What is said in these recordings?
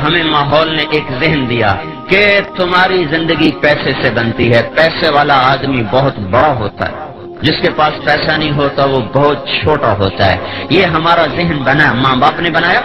ہمیں ماحول نے ایک ذہن دیا کہ تمہاری زندگی پیسے سے بنتی ہے، پیسے والا آدمی بہت بڑا ہوتا ہے، جس کے پاس پیسہ نہیں ہوتا وہ بہت چھوٹا ہوتا ہے۔ یہ ہمارا ذہن بنا، ماں باپ نے بنایا،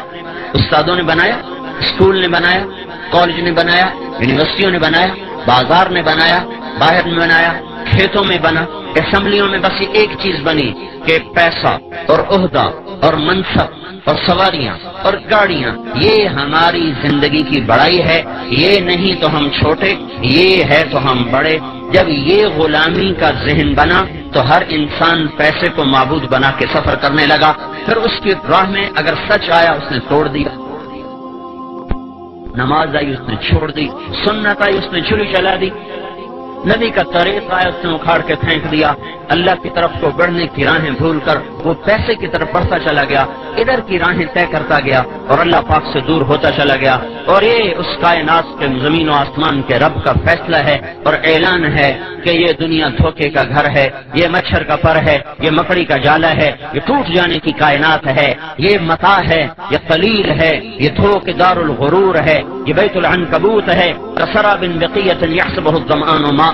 استادوں نے بنایا، اسکول نے بنایا، کالج نے بنایا، یونیورسٹیوں نے بنایا، بازار نے بنایا، باہر میں بنایا، کھیتوں میں بنا، اسمبلیوں میں بس ایک چیز بنی کہ پیسہ اور عہدہ اور منصب اور سواریاں اور گاڑیاں، یہ ہماری زندگی کی بڑائی ہے، یہ نہیں تو ہم چھوٹے، یہ ہے تو ہم بڑے۔ جب یہ غلامی کا ذہن بنا تو ہر انسان پیسے کو معبود بنا کے سفر کرنے لگا، پھر اس کی راہ میں اگر سچ آیا اس نے توڑ دیا، نماز آئی اس نے چھوڑ دی، سنت آئی اس نے چھری چلا دی، نبی کا طریق آیا اس نے اکھاڑ کے پھینک دیا، اللہ کی طرف کو بڑھنے کی راہیں بھول کر وہ پیسے کی طرف بڑھتا چلا گیا، ادھر کی راہیں طے کرتا گیا اور اللہ پاک سے دور ہوتا چلا گیا۔ اور یہ اس کائنات کے زمین و آسمان کے رب کا فیصلہ ہے اور اعلان ہے کہ یہ دنیا دھوکے کا گھر ہے، یہ مچھر کا پر ہے، یہ مکڑی کا جالا ہے، یہ ٹوٹ جانے کی کائنات ہے، یہ متاع ہے، یہ قلیل ہے، یہ دھوکے دار الغرور ہے، یہ بیت العنکبوت ہے، کسراب بقیۃ یحسبہ الظمآن ماء،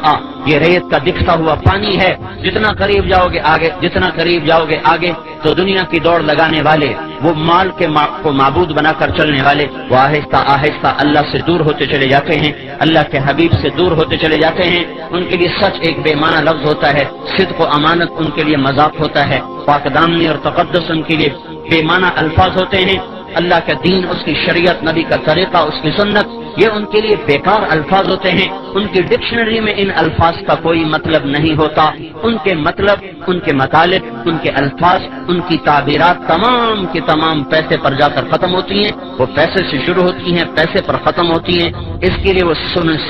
یہ ریت کا دکھتا ہوا پانی ہے، جتنا قریب جاؤ گے آگے، جتنا قریب جاؤ گے آگے، تو دنیا کی دوڑ لگانے والے، وہ مال کے کو معبود بنا کر چلنے والے، وہ آہستہ آہستہ اللہ سے دور ہوتے چلے جاتے ہیں، اللہ کے حبیب سے دور ہوتے چلے جاتے ہیں۔ ان کے لیے سچ ایک بے معنی لفظ ہوتا ہے، صدق و امانت ان کے لیے مذاق ہوتا ہے، پاک دامنی اور تقدس ان کے لیے بے معنی الفاظ ہوتے ہیں، اللہ کا دین، اس کی شریعت، نبی کا طریقہ، اس کی سنت، یہ ان کے لیے بیکار الفاظ ہوتے ہیں۔ ان کی ڈکشنری میں ان الفاظ کا کوئی مطلب نہیں ہوتا، ان کے مطلب، ان کے مطالب، ان کے الفاظ، ان کی تعبیرات تمام کی تمام پیسے پر جا کر ختم ہوتی ہیں، وہ پیسے سے شروع ہوتی ہیں، پیسے پر ختم ہوتی ہیں۔ اس کے لیے وہ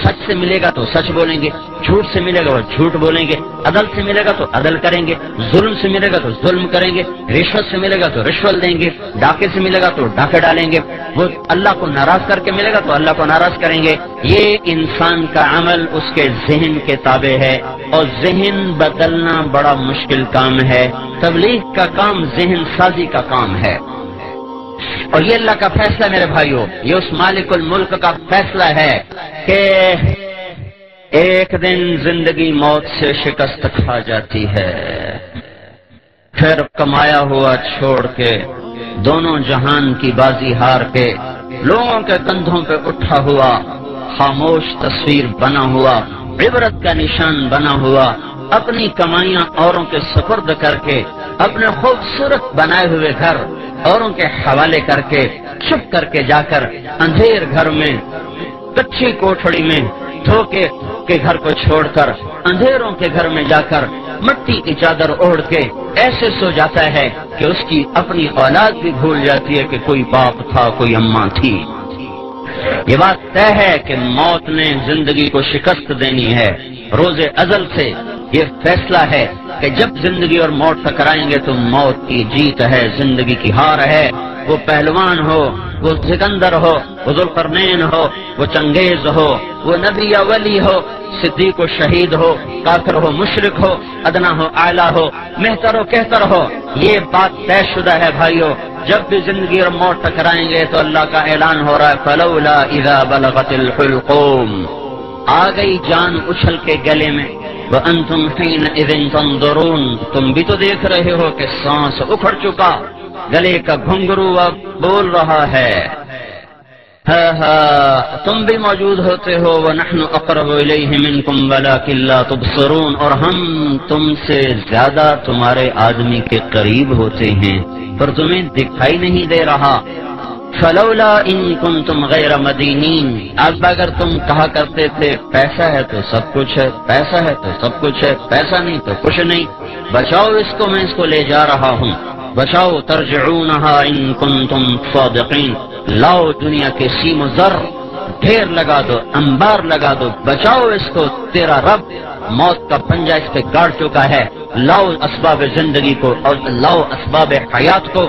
سچ سے ملے گا تو سچ بولیں گے، جھوٹ سے ملے گا وہ جھوٹ بولیں گے، عدل سے ملے گا تو عدل کریں گے، ظلم سے ملے گا تو ظلم کریں گے، رشوت سے ملے گا تو رشوت دیں گے، ڈاکے سے ملے گا تو ڈاکے ڈالیں گے، وہ اللہ کو ناراض کر کے ملے گا تو اللہ کو ناراض کریں گے۔ یہ انسان کا عمل اس کے ذہن کے تابع ہے، اور ذہن بدلنا بڑا مشکل کام ہے۔ تبلیغ کا کام ذہن سازی کا کام ہے، اور یہ اللہ کا فیصلہ میرے بھائیوں، یہ اس مالک الملک کا فیصلہ ہے کہ ایک دن زندگی موت سے شکست کھا جاتی ہے، پھر کمایا ہوا چھوڑ کے، دونوں جہان کی بازی ہار کے، لوگوں کے کندھوں پہ اٹھا ہوا خاموش تصویر بنا ہوا، عبرت کا نشان بنا ہوا، اپنی کمائیاں اوروں کے سپرد کر کے، اپنے خوبصورت بنائے ہوئے گھر اوروں کے حوالے کر کے، چھپ کر کے جا کر اندھیر گھر میں، کچی کوٹھڑی میں، دھوکے کے گھر کو چھوڑ کر اندھیروں کے گھر میں جا کر مٹی کی چادر اوڑھ کے ایسے سو جاتا ہے کہ اس کی اپنی اولاد بھی بھول جاتی ہے کہ کوئی باپ تھا، کوئی اماں تھی۔ یہ بات طے ہے کہ موت نے زندگی کو شکست دینی ہے، روز ازل سے یہ فیصلہ ہے کہ جب زندگی اور موت ٹکرائیں گے تو موت کی جیت ہے، زندگی کی ہار ہے۔ وہ پہلوان ہو، وہ سکندر ہو، وہ ذوالقرنین ہو، وہ چنگیز ہو، وہ نبی یا ولی ہو، صدیق و شہید ہو، کافر ہو، مشرک ہو، ادنا ہو، اعلیٰ ہو، مہتر ہو، کہتر ہو، یہ بات طے شدہ ہے بھائیو۔ جب بھی زندگی اور موت ٹکرائیں گے تو اللہ کا اعلان ہو رہا ہے فلولا اذا بلغت الحلقوم، آ گئی جان اچھل کے گلے میں، وانتم حینئذ تنظرون، تم بھی تو دیکھ رہے ہو کہ سانس اکھڑ چکا، گلے کا گھنگرو اب بول رہا ہے، تم بھی موجود ہوتے ہو، وَنَحْنُ أَقْرَبُ إِلَيْهِ مِنْكُمْ وَلَكِنْ لَا تُبْصِرُونَ، اور ہم تم سے زیادہ تمہارے آدمی کے قریب ہوتے ہیں پر تمہیں دکھائی نہیں دے رہا۔ فَلَوْلَا إِن كُنْتُمْ غَيْرَ مَدِينِينَ، اب اگر تم کہا کرتے تھے پیسہ ہے تو سب کچھ ہے، پیسہ ہے تو سب کچھ ہے، پیسہ نہیں تو کچھ نہیں، بچاؤ اس کو، میں اس کو لے جا رہا ہوں، بچاؤ، ترجعونها إن كنتم صادقين، لاؤ دنیا کے سیم و زر ڈھیر لگا دو، انبار لگا دو، بچاؤ اس کو، تیرا رب موت کا پنجہ اس پہ گاڑ چکا ہے، لاؤ اسباب زندگی کو اور لاؤ اسباب حیات کو،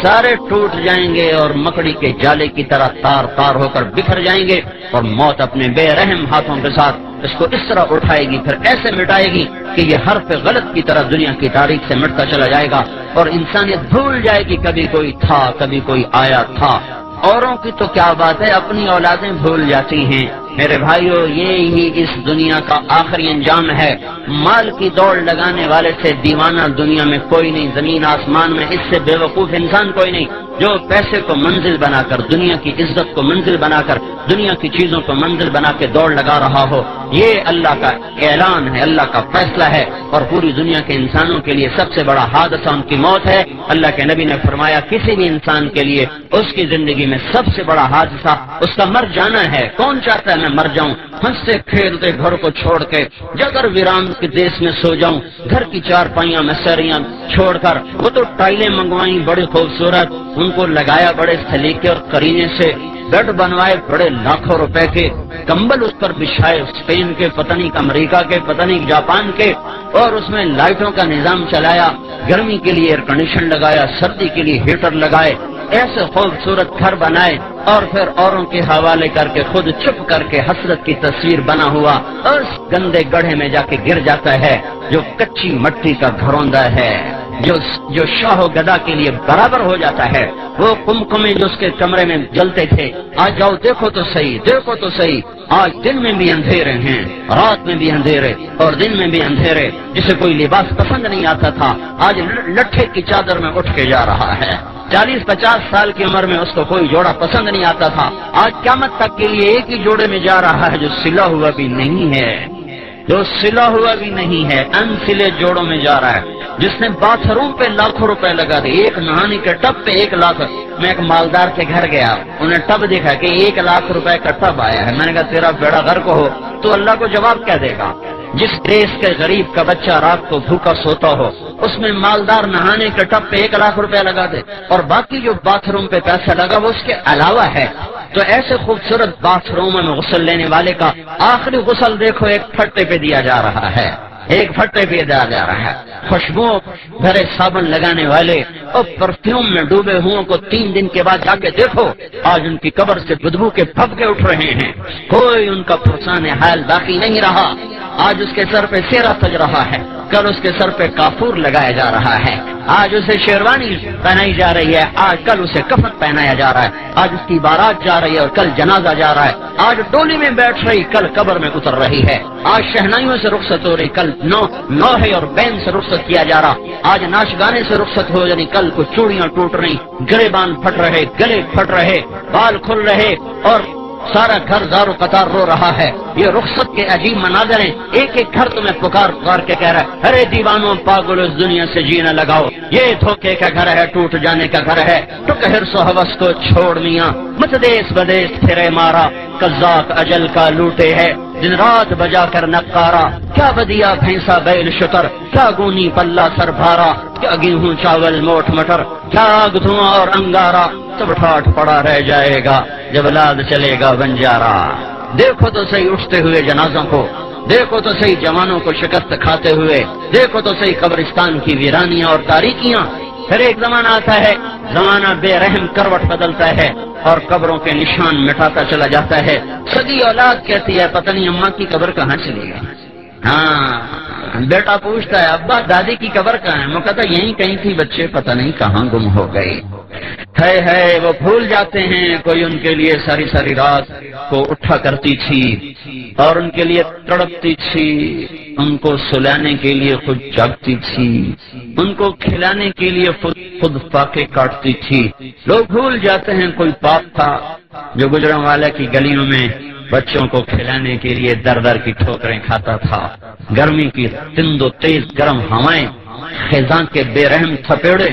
سارے ٹوٹ جائیں گے اور مکڑی کے جالے کی طرح تار تار ہو کر بکھر جائیں گے، اور موت اپنے بے رحم ہاتھوں کے ساتھ اس کو اس طرح اٹھائے گی، پھر ایسے مٹائے گی کہ یہ حرف غلط کی طرح دنیا کی تاریخ سے مٹتا چلا جائے گا، اور انسانیت بھول جائے گی کبھی کوئی تھا، کبھی کوئی آیا تھا۔ اوروں کی تو کیا بات ہے، اپنی اولادیں بھول جاتی ہیں۔ میرے بھائیو، یہی اس دنیا کا آخری انجام ہے۔ مال کی دوڑ لگانے والے سے دیوانہ دنیا میں کوئی نہیں، زمین آسمان میں اس سے بے وقوف انسان کوئی نہیں، جو پیسے کو منزل بنا کر، دنیا کی عزت کو منزل بنا کر، دنیا کی چیزوں کو منزل بنا کے دوڑ لگا رہا ہو۔ یہ اللہ کا اعلان ہے، اللہ کا فیصلہ ہے، اور پوری دنیا کے انسانوں کے لیے سب سے بڑا حادثہ ان کی موت ہے۔ اللہ کے نبی نے فرمایا کسی بھی انسان کے لیے اس کی زندگی میں سب سے بڑا حادثہ اس کا مر جانا ہے۔ کون چاہتا ہے میں مر جاؤں، ہنستے کھیلتے گھر کو چھوڑ کے جگر ویران کے دیش میں سو جاؤں، گھر کی چار پائیاں میں سریاں چھوڑ کر؟ وہ تو ٹائلیں منگوائیں بڑی خوبصورت، ان کو لگایا بڑے سلیقے اور قرینے سے، بیڈ بنوائے بڑے لاکھوں روپے کے، کمبل اس پر بچھائے اسپین کے، پتہ نہیں امریکہ کے، پتہ نہیں جاپان کے، اور اس میں لائٹوں کا نظام چلایا، گرمی کے لیے ایئر کنڈیشن لگایا، سردی کے لیے ہیٹر لگائے، ایسے خوبصورت گھر بنائے، اور پھر اوروں کے حوالے کر کے خود چھپ کر کے حسرت کی تصویر بنا ہوا اس گندے گڑھے میں جا کے گر جاتا ہے جو کچی مٹی کا گھروندہ ہے، جو شاہ و گدا کے لیے برابر ہو جاتا ہے۔ وہ کمکمے جو اس کے کمرے میں جلتے تھے، آج جاؤ دیکھو تو صحیح، دیکھو تو صحیح، آج دن میں بھی اندھیرے ہیں، رات میں بھی اندھیرے اور دن میں بھی اندھیرے۔ جسے کوئی لباس پسند نہیں آتا تھا، آج لٹھے کی چادر میں اٹھ کے جا رہا ہے۔ 40-50 سال کی عمر میں اس کو کوئی جوڑا پسند نہیں آتا تھا، آج قیامت تک کے لیے ایک ہی جوڑے میں جا رہا ہے جو سلا ہوا بھی نہیں ہے، جو سلا ہوا بھی نہیں ہے، انسلے جوڑوں میں جا رہا ہے۔ جس نے باتھ روم پہ لاکھوں روپے لگا دے، ایک نہانے کے ٹب پہ 1 لاکھ۔ میں ایک مالدار کے گھر گیا، انہیں ٹب دیکھا کہ 1 لاکھ روپے کا ٹب آیا ہے۔ میں نے کہا تیرا بیڑا غرق ہو، تو اللہ کو جواب کیا دے گا؟ جس دیش کے غریب کا بچہ رات کو بھوکا سوتا ہو، اس میں مالدار نہانے کے ٹب پہ 1 لاکھ روپے لگا دے، اور باقی جو باتھ روم پہ پیسہ لگا وہ اس کے علاوہ ہے۔ تو ایسے خوبصورت باتھ روم میں غسل لینے والے کا آخری غسل دیکھو ایک پھٹے پہ دیا جا رہا ہے، ایک پھٹے پہ دیا جا رہا ہے۔ خوشبو بھرے صابن لگانے والے اور پرفیوم میں ڈوبے ہوں کو 3 دن کے بعد جا کے دیکھو، آج ان کی قبر سے بدبو کے پھبکے اٹھ رہے ہیں، کوئی ان کا فرسان حال باقی نہیں رہا۔ آج اس کے سر پہ سیرا سج رہا ہے، کل اس کے سر پہ کافور لگایا جا رہا ہے، آج اسے شیروانی پہنائی جا رہی ہے، آج کل اسے کفن پہنایا جا رہا ہے، آج اس کی بارات جا رہی ہے اور کل جنازہ جا رہا ہے، آج ڈولی میں بیٹھ رہی کل قبر میں اتر رہی ہے، آج شہنائیوں سے رخصت ہو رہی کل نوحے اور بین سے رخصت کیا جا رہا، آج ناچ گانے سے رخصت ہو یعنی کل کو چوڑیاں ٹوٹ رہی، گریبان پھٹ رہے، گلے پھٹ رہے، بال کھل رہے، اور سارا گھر زار و قطار رو رہا ہے۔ یہ رخصت کے عجیب مناظر ہیں، ایک ایک گھر تمہیں پکار پکار کے کہہ رہا ہے ارے دیوانوں پاگل اس دنیا سے جینا لگاؤ، یہ دھوکے کا گھر ہے، ٹوٹ جانے کا گھر ہے، ٹک ہرس و حوث کو چھوڑ میاں، مت دیس بدیس پھرے مارا، قذاق اجل کا لوٹے ہے، دن رات بجا کر نقارا، کیا بدیا بھینسا بیل شتر، کیا گونی پلہ سر بھارا، کیا گیہوں چاول موٹ مٹر، کیا آگ دھواں اور انگارا، سب ٹھاٹ پڑا رہ جائے گا جب لاد چلے گا بنجارا۔ دیکھو تو صحیح اٹھتے ہوئے جنازوں کو، دیکھو تو صحیح جوانوں کو شکست کھاتے ہوئے، دیکھو تو صحیح قبرستان کی ویرانیاں اور تاریکیاں۔ پھر ایک زمانہ آتا ہے، زمانہ بے رحم کروٹ بدلتا ہے اور قبروں کے نشان مٹاتا چلا جاتا ہے۔ سگی اولاد کہتی ہے پتہ نہیں اماں کی قبر کہاں چلی گئی، ہاں بیٹا پوچھتا ہے ابا دادی کی قبر کہاں ہے، وہ کہتا یہیں کہیں تھی بچے پتہ نہیں کہاں گم ہو گئی۔ ہے وہ بھول جاتے ہیں کوئی ان کے لیے ساری ساری رات کو اٹھا کرتی تھی اور ان کے لیے تڑپتی تھی، ان کو سلانے کے لیے خود جاگتی تھی، ان کو کھلانے کے لیے خود فاقے کاٹتی تھی۔ لوگ بھول جاتے ہیں کوئی باپ تھا جو گجران والا کی گلیوں میں بچوں کو کھلانے کے لیے در در کی ٹھوکریں کھاتا تھا، گرمی کی تند و تیز گرم ہوائیں، خزاں کے بے رحم تھپیڑے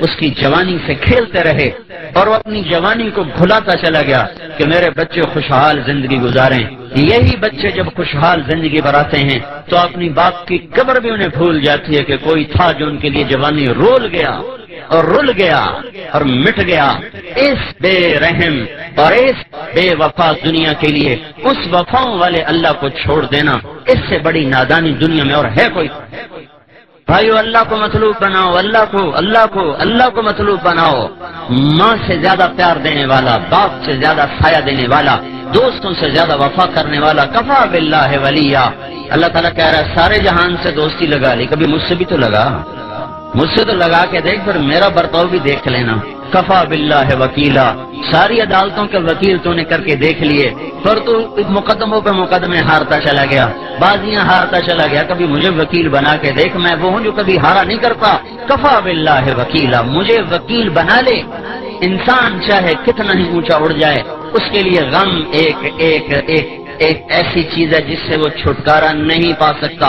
اس کی جوانی سے کھیلتے رہے اور وہ اپنی جوانی کو بھلاتا چلا گیا کہ میرے بچے خوشحال زندگی گزاریں۔ یہی بچے جب خوشحال زندگی بناتے ہیں تو اپنی باپ کی قبر بھی انہیں بھول جاتی ہے کہ کوئی تھا جو ان کے لیے جوانی رول گیا اور رل گیا اور مٹ گیا۔ اس بے رحم اور اس بے وفا دنیا کے لیے اس وفاؤں والے اللہ کو چھوڑ دینا، اس سے بڑی نادانی دنیا میں اور ہے کوئی؟ بھائیو اللہ کو مطلوب بناؤ، اللہ کو مطلوب بناؤ۔ ماں سے زیادہ پیار دینے والا، باپ سے زیادہ سایہ دینے والا، دوستوں سے زیادہ وفا کرنے والا، کفا باللہ ولیہ۔ اللہ تعالیٰ کہہ رہا ہے سارے جہان سے دوستی لگا لی، کبھی مجھ سے بھی تو لگا، مجھ سے تو لگا کے دیکھ، پھر میرا برتاؤ بھی دیکھ لینا۔ کفا باللہ وکیلا، ساری عدالتوں کے وکیل تو نے کر کے دیکھ لیے، پر تو مقدموں پہ مقدمے ہارتا چلا گیا، بازیاں ہارتا چلا گیا، کبھی مجھے وکیل بنا کے دیکھ، میں وہ ہوں جو کبھی ہارا نہیں کرتا، کفا باللہ وکیلا، مجھے وکیل بنا لے۔ انسان چاہے کتنا ہی اونچا اڑ جائے، اس کے لیے غم ایک ایسی چیز ہے جس سے وہ چھٹکارا نہیں پا سکتا۔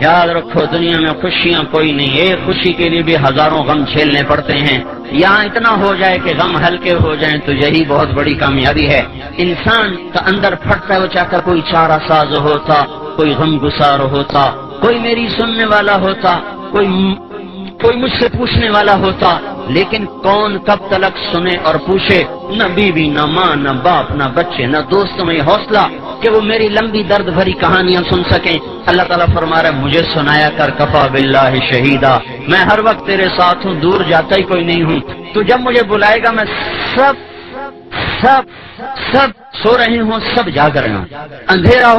یاد رکھو دنیا میں خوشیاں کوئی نہیں، ایک خوشی کے لیے بھی ہزاروں غم جھیلنے پڑتے ہیں، یہاں اتنا ہو جائے کہ غم ہلکے ہو جائیں تو یہی بہت بڑی کامیابی ہے۔ انسان کا اندر پھٹتا ہے، وہ چاہتا کوئی چارہ ساز ہوتا، کوئی غم گسار ہوتا، کوئی میری سننے والا ہوتا، کوئی مجھ سے پوچھنے والا ہوتا، لیکن کون کب تلک سنے اور پوچھے؟ نہ بیوی، نہ ماں، نہ باپ، نہ بچے، نہ دوستوں میں حوصلہ کہ وہ میری لمبی درد بھری کہانیاں سن سکیں۔ اللہ تعالیٰ فرما رہا ہے مجھے سنایا کر، کفا باللہ شہیدا، میں ہر وقت تیرے ساتھ ہوں، دور جاتا ہی کوئی نہیں ہوں، تو جب مجھے بلائے گا میں سب سو رہے ہوں، سب جاگ رہے ہوں، اندھیرا